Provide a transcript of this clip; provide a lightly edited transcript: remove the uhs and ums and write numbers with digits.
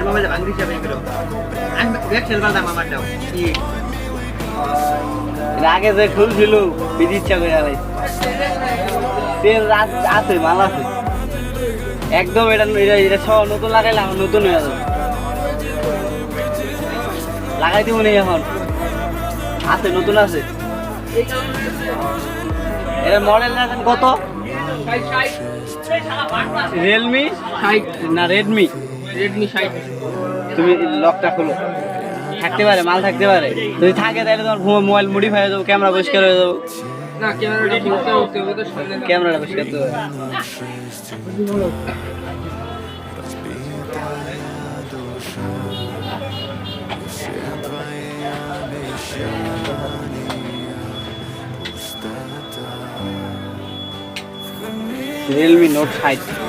mobile ভাঙি হিসাবে এগুলো আমি দেখছেন বাদাম আমারটাও কি আগে যে খুলছিল বিধি ইচ্ছা করে আলাই তেল আছে মাল আছে একদম এটা এটা সব নতুন লাগাইলে আমার নতুন হয়ে যাবে লাগাই দিব নি এখন আছে নতুন আছে এটা মডেল আছেন কত রিয়েলমি না রেডমি রেডমি 60 তুমি লকটা খোলো থাকতে পারে মাল থাকতে পারে যদি থাকে তাহলে তোমার মোবাইল মডিফাই হয়ে যাবো ক্যামেরা পরিষ্কার হয়ে যাবো না ক্যামেরাটা খুলতে হবে তো সামনে ক্যামেরাটা পরিষ্কার করতে হবে রিয়েলমি নোট 60